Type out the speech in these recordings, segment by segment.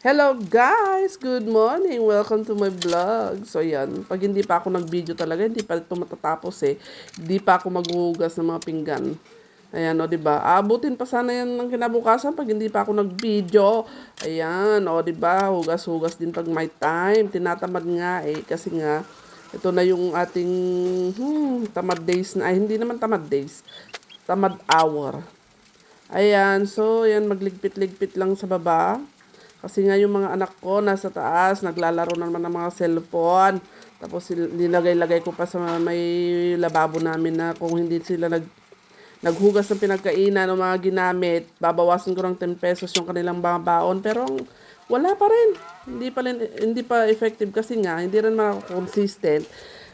Hello guys! Good morning! Welcome to my vlog. So yan, pag hindi pa ako nag-video talaga, hindi pa ito matatapos eh. Hindi pa ako maghuhugas ng mga pinggan. Ayan o, diba? Aabutin pa sana yan ng kinabukasan pag hindi pa ako nag-video. Ayan o, diba? Hugas-hugas din pag may time. Tinatamad nga eh, kasi nga, ito na yung ating tamad days na, ay hindi naman tamad days. Tamad hour. Ayan, so yan, magligpit-ligpit lang sa baba. Kasi nga yung mga anak ko nasa taas, naglalaro na naman ng mga cellphone. Tapos nilagay-lagay ko pa sa may lababo namin na kung hindi sila naghugas ng pinagkainan o mga ginamit, babawasan ko ng 10 pesos yung kanilang mga baon. Pero wala pa rin. Hindi pa effective kasi nga, hindi rin ako consistent.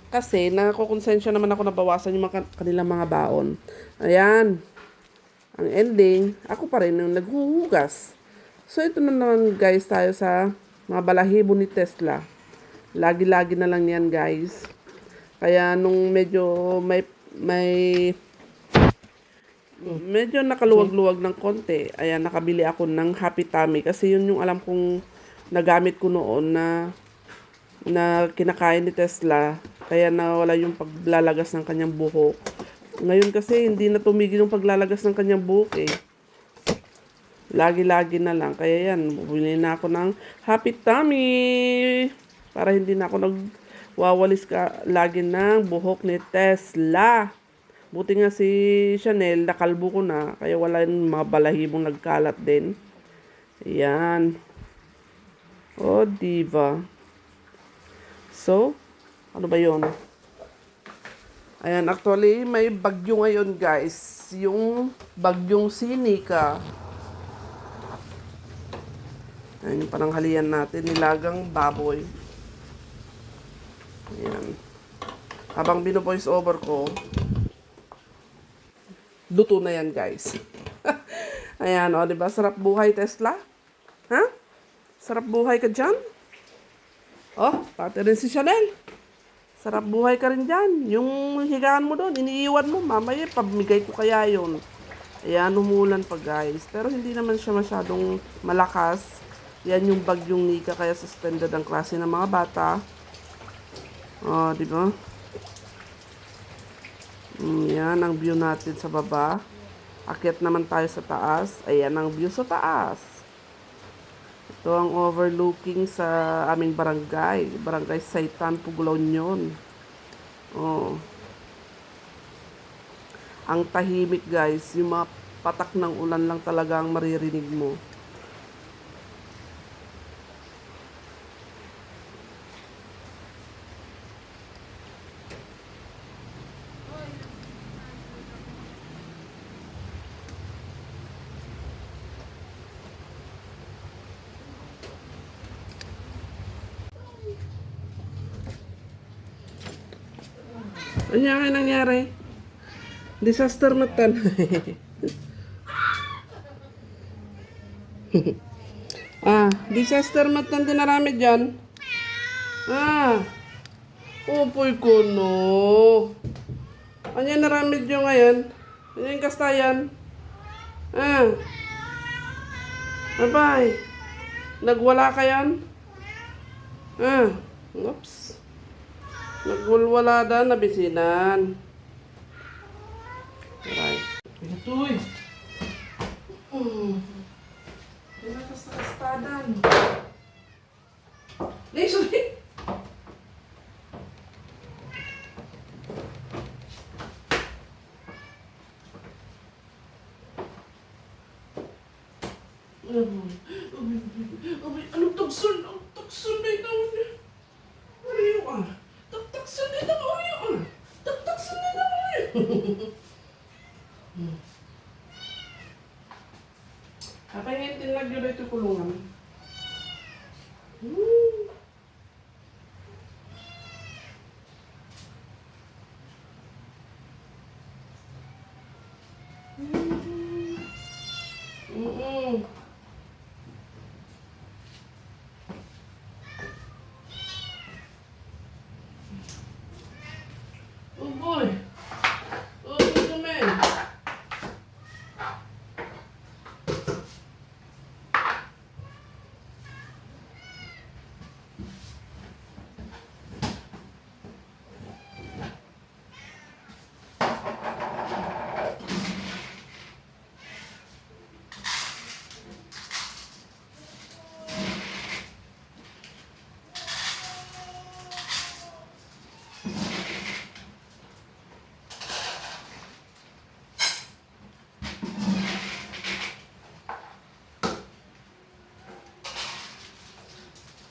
Kasi nakukonsensya naman ako na bawasan yung kanilang mga baon. Ayan. Ang ending, ako pa rin yung naghuhugas. So, ito na naman guys tayo sa mga balahibo ni Tesla. Lagi-lagi na lang yan guys. Kaya nung medyo nakaluwag-luwag ng konti, ayan, nakabili ako ng Happy Tummy. Kasi yun yung alam kong nagamit ko noon na kinakain ni Tesla. Kaya nawala yung paglalagas ng kanyang buhok. Ngayon kasi hindi na tumigil yung paglalagas ng kanyang buhok eh. Lagi-lagi na lang. Kaya yan, bumili na ako ng Happy Tummy. Para hindi na ako nagwawalis lagi ng buhok ni Tesla. Buti nga si Chanel, nakalbo ko na. Kaya wala yung mga balahibong nagkalat din. Ayan. Oh, diva. So, ano ba yun? Ayan, actually, may bagyo ngayon guys. Yung bagyong Sinika. Ayan yung pananghalian natin, nilagang baboy. Ayan. Habang bino-voice over ko, luto na yan guys. Ayan, o, diba? Sarap buhay, Tesla? Ha? Sarap buhay ka dyan? Oh, pati rin si Chanel. Sarap buhay ka rin dyan. Yung higaan mo doon, iniiwan mo. Mamaya, pabigay ko kaya yun. Ayan, umulan pa guys. Pero hindi naman siya masyadong malakas. Yan yung bagyong Nika, kaya suspended ang klase ng mga bata. Oh, di ba? Yan ang view natin sa baba. Akyat naman tayo sa taas. Ayan ang view sa taas. Ito ang overlooking sa aming barangay. Barangay Saitan, Puglon yun. Oh. Ang tahimik guys. Yung mga patak ng ulan lang talaga ang maririnig mo. Ano nga nangyari? Disaster matan. Disaster matan din narami dyan. Upoy ko no. Ano yan naramid nyo ngayon? Ano yung kastayan? Abay. Nagwala ka yan? Oops. Nagwalwala da, nabisinan. Right. Ito eh. Pinakas sa kastadan. Sorry. Anong tugsun? Ang tugsun na ito. Ano yung taktaksun na ito. Ano yung taktaksun na ito. Kapahingitin lang yun ito kulungan.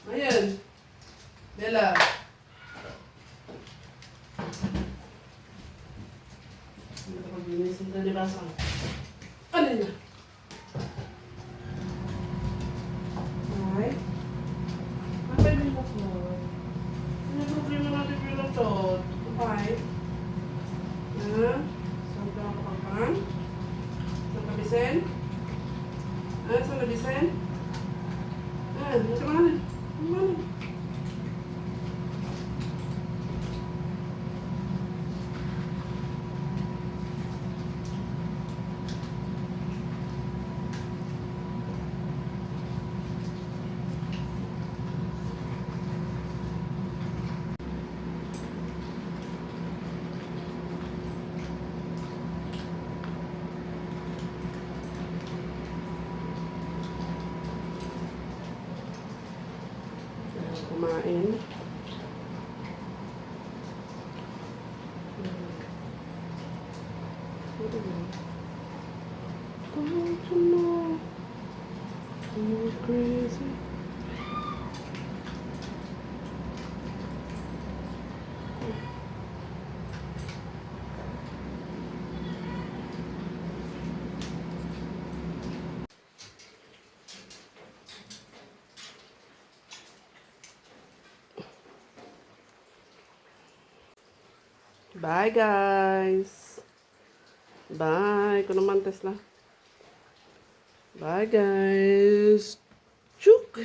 Ayan. Bella. Hindi ka paglinis. Hindi na basang. Ano na? Ay. Matay mo ko. Ano yung problema natin yung latot? Kapay. Ha? Saan ka kapapang? Saan ka bisen? Ha? Saan ka bisen? Ha? Ano ka mana? Ano mana? Kumain. Don't you know you're crazy? Bye, guys. Bye. Ko naman, Tesla. Bye, guys. Chuk.